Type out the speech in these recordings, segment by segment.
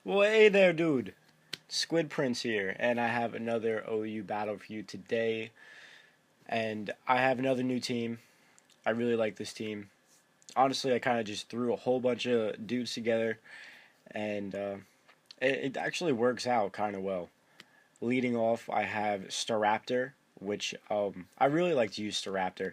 Well, hey there, dude. Squid Prince here, and I have another OU battle for you today. And I have another new team. I really like this team. Honestly, I kind of just threw a whole bunch of dudes together, and it actually works out kind of well. Leading off, I have Staraptor, which I really like to use Staraptor.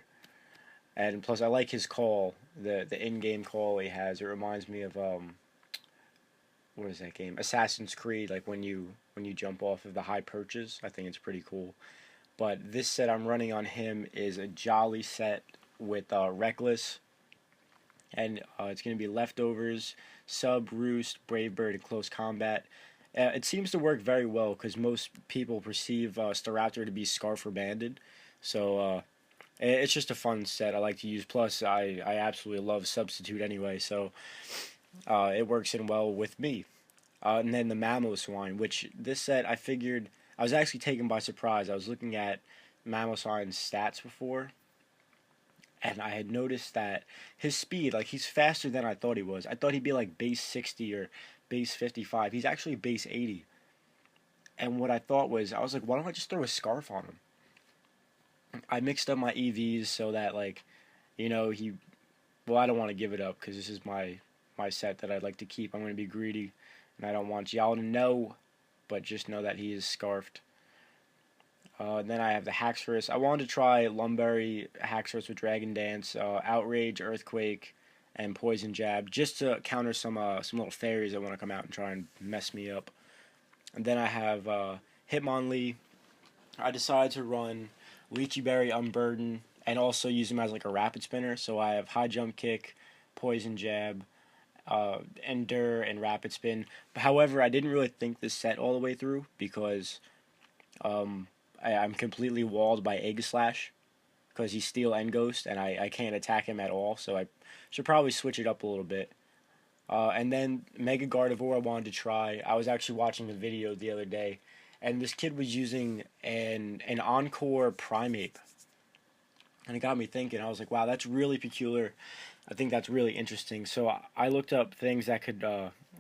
And plus, I like his call, the in-game call he has. It reminds me of what is that game? Assassin's Creed, like when you jump off of the high perches. I think it's pretty cool. But this set I'm running on him is a Jolly set with Reckless, and it's going to be Leftovers, Sub, Roost, Brave Bird, and Close Combat. It seems to work very well because most people perceive Staraptor to be Scarf or Banded. So it's just a fun set I like to use. Plus, I absolutely love Substitute anyway, so it works in well with me. And then the Mamoswine, which this set I figured I was actually taken by surprise. I was looking at Mamoswine's stats before, and I had noticed that his speed, like he's faster than I thought he was. I thought he'd be like base 60 or base 55. He's actually base 80. And what I thought was, I was like, why don't I just throw a scarf on him? I mixed up my EVs so that like, well, I don't want to give it up because this is my set that I'd like to keep. I'm going to be greedy, and I don't want y'all to know, but just know that he is scarfed. Then I have the Haxorus. I wanted to try Lumberry Haxorus with Dragon Dance, Outrage, Earthquake, and Poison Jab, just to counter some little fairies that want to come out and try and mess me up. And then I have Hitmonlee. I decided to run Lychee Berry, Unburden, and also use him as like a rapid spinner. So I have High Jump Kick, Poison Jab, Endure, and Rapid Spin. However, I didn't really think this set all the way through because I'm completely walled by Egg Slash because he's Steel and Ghost, and I can't attack him at all, so I should probably switch it up a little bit. And then Mega Gardevoir I wanted to try. I was actually watching a video the other day, and this kid was using an Encore Primeape. And it got me thinking. I was like, wow, that's really peculiar. I think that's really interesting. So I looked up things that could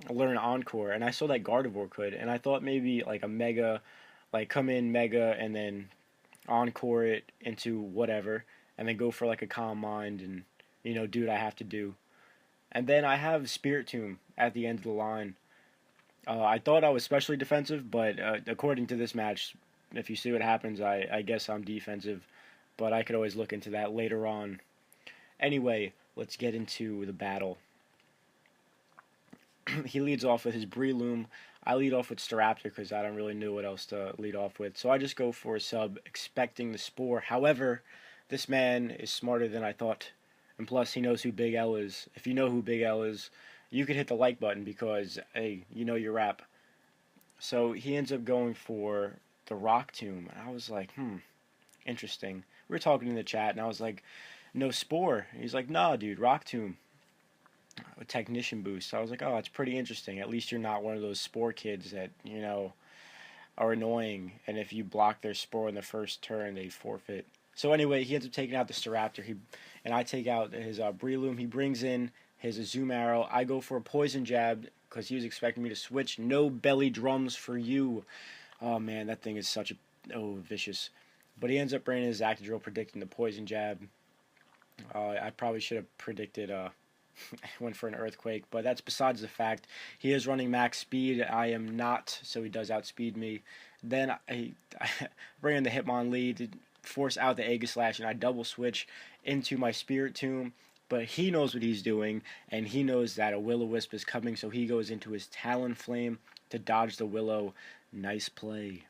learn Encore, and I saw that Gardevoir could, and I thought maybe like a Mega, like come in Mega and then Encore it into whatever, and then go for like a Calm Mind and, do what I have to do. And then I have Spiritomb at the end of the line. I thought I was specially defensive, but according to this match, if you see what happens, I guess I'm defensive. But I could always look into that later on. Anyway, let's get into the battle. He leads off with his Breloom. I lead off with Staraptor because I don't really know what else to lead off with. So I just go for a sub, expecting the Spore. However, this man is smarter than I thought. And plus, he knows who Big L is. If you know who Big L is, you could hit the like button because, hey, you know your rap. So he ends up going for the Rock Tomb. And I was like, interesting. We were talking in the chat, and I was like, no Spore. He's like, nah, dude, Rock Tomb. A Technician boost. So I was like, oh, that's pretty interesting. At least you're not one of those Spore kids that, are annoying. And if you block their Spore in the first turn, they forfeit. So anyway, he ends up taking out the Staraptor. And I take out his Breloom. He brings in his Zoom Arrow. I go for a Poison Jab because he was expecting me to switch. No belly drums for you. Oh, man, that thing is such vicious. But he ends up bringing his Actadrill, predicting the Poison Jab. I probably should have predicted, went for an Earthquake, but that's besides the fact. He is running max speed. I am not, so he does outspeed me. Then I bring in the Hitmonlee to force out the Aegislash, and I double switch into my Spiritomb. But he knows what he's doing, and he knows that a Will-O-Wisp is coming, so he goes into his Talonflame to dodge the Willow. Nice play.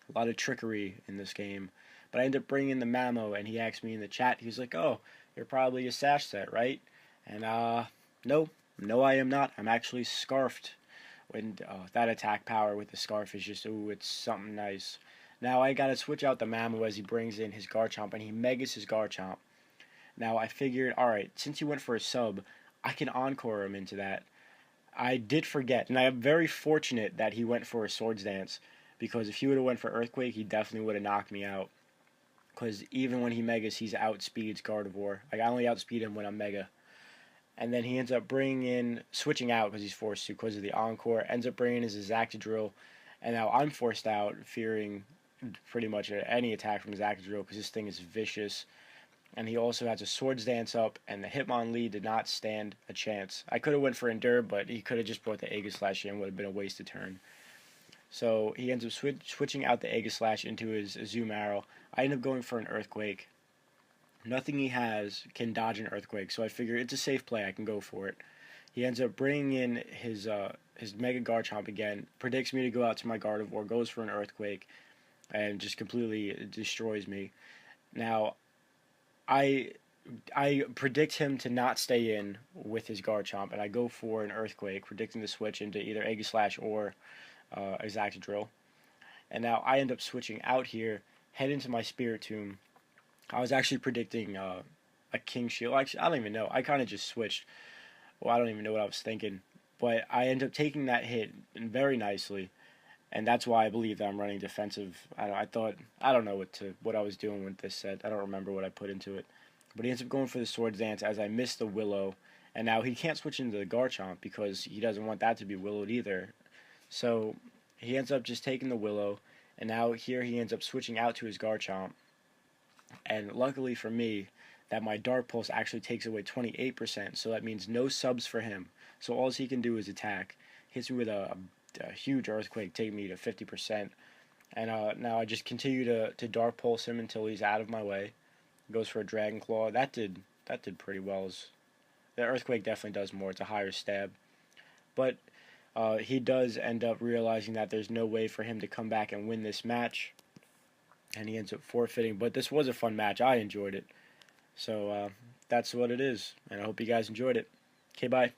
A lot of trickery in this game. But I end up bringing in the Mamo, and he asked me in the chat, he's like, oh, you're probably a Sash set, right? And, no, I am not. I'm actually Scarfed. And that attack power with the Scarf is just, it's something nice. Now I gotta switch out the Mamo as he brings in his Garchomp, and he Megas his Garchomp. Now I figured, alright, since he went for a sub, I can encore him into that. I did forget, and I am very fortunate that he went for a Swords Dance, because if he would have went for Earthquake, he definitely would have knocked me out. Because even when he Megas, he's outspeeds Gardevoir. Like, I only outspeed him when I'm Mega. And then he ends up bringing in, switching out because he's forced to because of the Encore, ends up bringing his Exactadrill, and now I'm forced out, fearing pretty much any attack from Exactadrill because this thing is vicious. And he also has a Swords Dance up, and the Hitmonlee did not stand a chance. I could have went for Endure, but he could have just brought the Aegislash in, would have been a wasted turn. So he ends up switching out the Aegislash into his Zoom Arrow. I end up going for an Earthquake. Nothing he has can dodge an Earthquake, so I figure it's a safe play. I can go for it. He ends up bringing in his Mega Garchomp again, predicts me to go out to my Gardevoir, goes for an Earthquake, and just completely destroys me. Now, I predict him to not stay in with his Garchomp, and I go for an Earthquake, predicting the switch into either Aegislash or Exactadrill. And now I end up switching out here, head into my Spiritomb. I was actually predicting a King Shield. Actually, I don't even know. I kind of just switched. Well, I don't even know what I was thinking. But I end up taking that hit very nicely. And that's why I believe that I'm running defensive. I don't know what I was doing with this set. I don't remember what I put into it. But he ends up going for the Swords Dance as I missed the Willow. And now he can't switch into the Garchomp because he doesn't want that to be Willowed either. So he ends up just taking the Willow. And now here he ends up switching out to his Garchomp. And luckily for me, that my Dark Pulse actually takes away 28%, so that means no subs for him. So all he can do is attack. Hits me with a huge Earthquake, take me to 50%. And now I just continue to Dark Pulse him until he's out of my way. Goes for a Dragon Claw. That did pretty well. The Earthquake definitely does more. It's a higher stab. But he does end up realizing that there's no way for him to come back and win this match. And he ends up forfeiting. But this was a fun match. I enjoyed it. So that's what it is. And I hope you guys enjoyed it. Okay, bye.